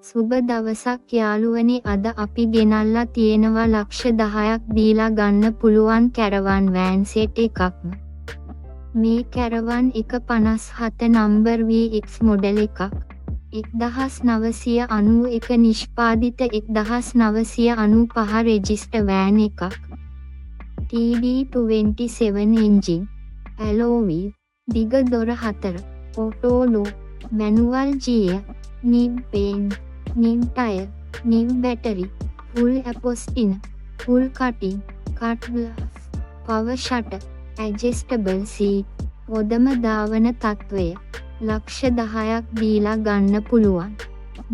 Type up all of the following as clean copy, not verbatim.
සුබ දවසක් යාළුවනේ, අද අපි ගෙනල්ලා තියෙනවා ලක්ෂ 10ක් දීලා ගන්න පුළුවන් කැරවන් වෑන් සෙට් එකක්. මේ කැරවන් එක 57 නම්බර් VX මොඩල් එකක්. 1991 නිෂ්පාදිත 1995 රෙජිස්ටර් වෑන් එකක්. TD27 එන්ජින්, ඇලෝ වීල්, දිග දොර 4, auto low, manual gear, new paint, new tyre, new battery, full අපොස්ටින, ෆුල් කටින්, cut glass, power shutter, adjustable seat. හොඳම ධාවන තත්ත්වය. ලක්ෂ 10ක් දීලා ගන්න පුළුවන්.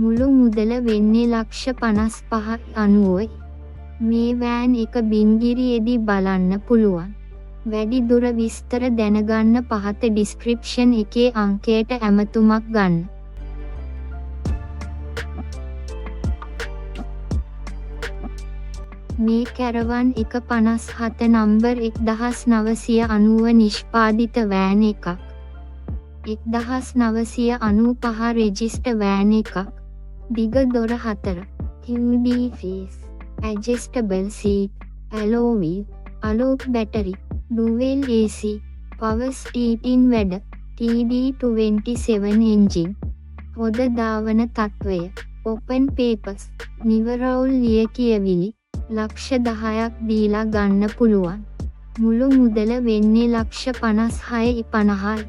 මුළු මුදල වෙන්නේ ලක්ෂ 55.90යි. මේ වෑන් එක බින්ගිරියේදී බලන්න පුළුවන්. වැඩි දුර විස්තර දැනගන්න පහත ඩිස්ක්‍රිප්ෂන් එකේ අංකයට ඇමතුමක් ගන්න. මේ කැරවන් එක 57 නම්බර් 1990 නිෂ්පාදිත වෑන් එකක්. 1995 රෙජිස්ටර් වෑන් එකක්. දිග දොර 4, QD ෆේස්, ඇඩ්ජස්ටබල් සීට්, ඇලෝ වීල්, අලෝක් battery, dual AC, power steering වැඩ, TD27 එන්ජින්. හොඳ ධාවන තත්ත්වය. ඕපන් පේපර්ස්, නිවරවුල් ලියකියවිලි. ලක්ෂ 10ක් දීලා ගන්න පුළුවන්. මුළු මුදල වෙන්නේ ලක්ෂ 56.50යි.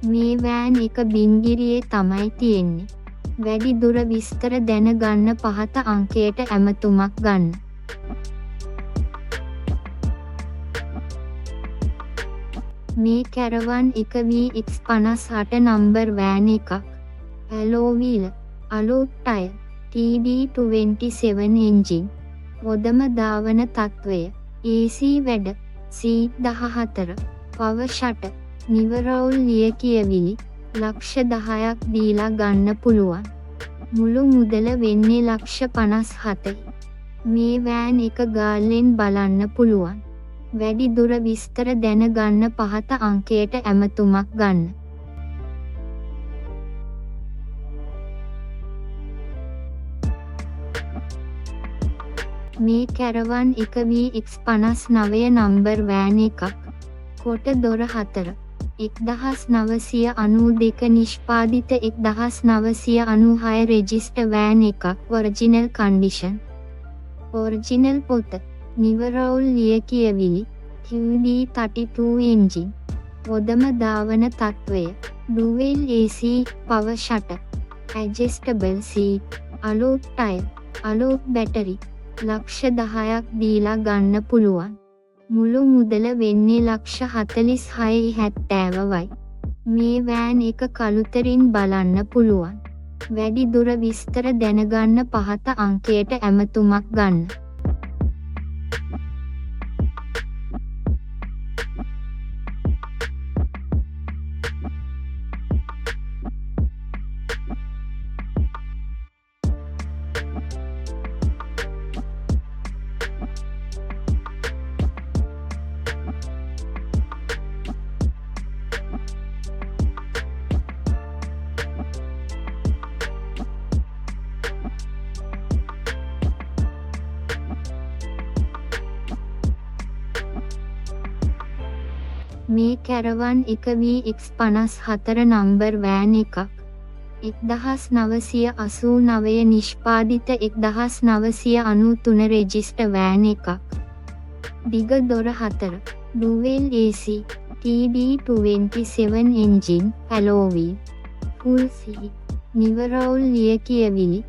මේ වෑන් එක බින්ගිරියේ තමයි තියෙන්නේ. වැඩි දුර විස්තර දැනගන්න පහත අංකයට ඇමතුමක් ගන්න. මේ කැරවන් එක VX 58 නම්බර් වෑන් එකක්. ඇලෝ වීල, අලෝක් ටයර්, TD27 එන්ජින්. හොඳම ධාවන තත්ත්වය. AC වැඩ, සීට් 14, පවර් ෂටර්, නිවරවුල් ලියකියවිලි. ලක්ෂ 10ක් දීලා ගන්න පුළුවන්. මුළු මුදල වෙන්නේ ලක්ෂ 57යි. මේ වෑන් එක ගාල්ලෙන් බලන්න පුළුවන්. වැඩි දුර විස්තර දැනගන්න පහත අංකයට ඇමතුමක් ගන්න. මේ කැරවන් එක VX 59 නම්බර් වෑන් එකක්. කොට දොර 4, 1992 නිෂ්පාදිත 1996 රෙජිස්ටර් වෑන් එකක්. Original condition. ඔරිජිනල් පොත, නිවරවුල් ලියකියවිලි, QD32 එන්ජින්. හොඳම ධාවන තත්ත්වය. Dual AC, power shutter, adjustable seat, අලෝක් ටයර්, අලෝක් බැටරි. ලක්ෂ 10ක් දීලා ගන්න පුළුවන්. මුළු මුදල වෙන්නේ ලක්ෂ 46.70යි. මේ වෑන් එක කළුතරින් බලන්න පුළුවන්. වැඩි දුර විස්තර දැනගන්න පහත අංකයට ඇමතුමක් ගන්න. මේ කැරවන් එක VX 54 නම්බර් වෑන් එකක්. 1989 නිෂ්පාදිත 1993 රෙජිස්ටර් වෑන් එකක්. දිග දොර 4, dual AC, TD27 engine, alloy wheel, full seat, නිවරවුල් ලියකියවිලි.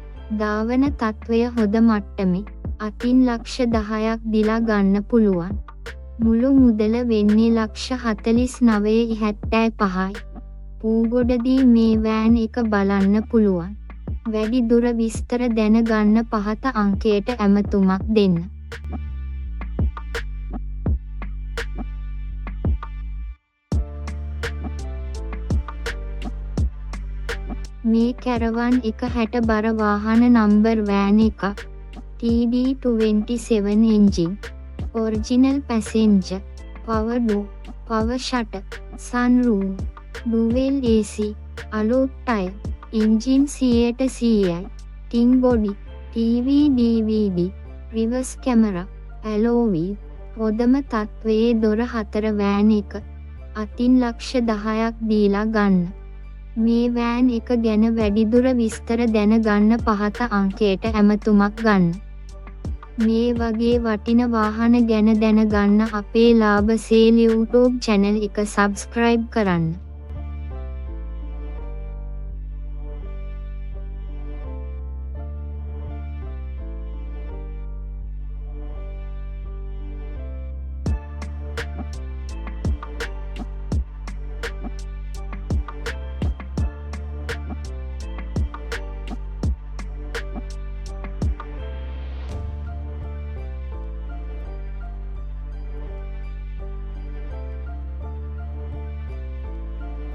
ධාවන තත්ත්වය හොඳ මට්ටමේ. අතින් ලක්ෂ 10ක් දීලා ගන්න පුළුවන්. මුළු මුදල වෙන්නේ ලක්ෂ 49.75යි. පූගොඩදී මේ වෑන් එක බලන්න පුළුවන්. වැඩි දුර විස්තර දැනගන්න පහත අංකයට ඇමතුමක් දෙන්න. මේ කැරවන් එක 60 බර වාහන නම්බර් වෑන් එකක්. TD27 engine. Original passenger, power door, power shutter, sunroof, dual AC, අලෝක් ටයර්, එන්ජින් 100%යි. Tin body, TV DVD, reverse camera, alloy wheel, හොඳම තත්ත්වයේ දොර 4 වෑන් එක. අතින් ලක්ෂ 10ක් දීලා ගන්න. මේ වෑන් එක ගැන වැඩිදුර විස්තර දැනගන්න පහත අංකයට ඇමතුමක් ගන්න. මේ වගේ වටින වාහන ගැන දැනගන්න අපේ ලාභ සේල් YouTube channel එක subscribe කරන්න.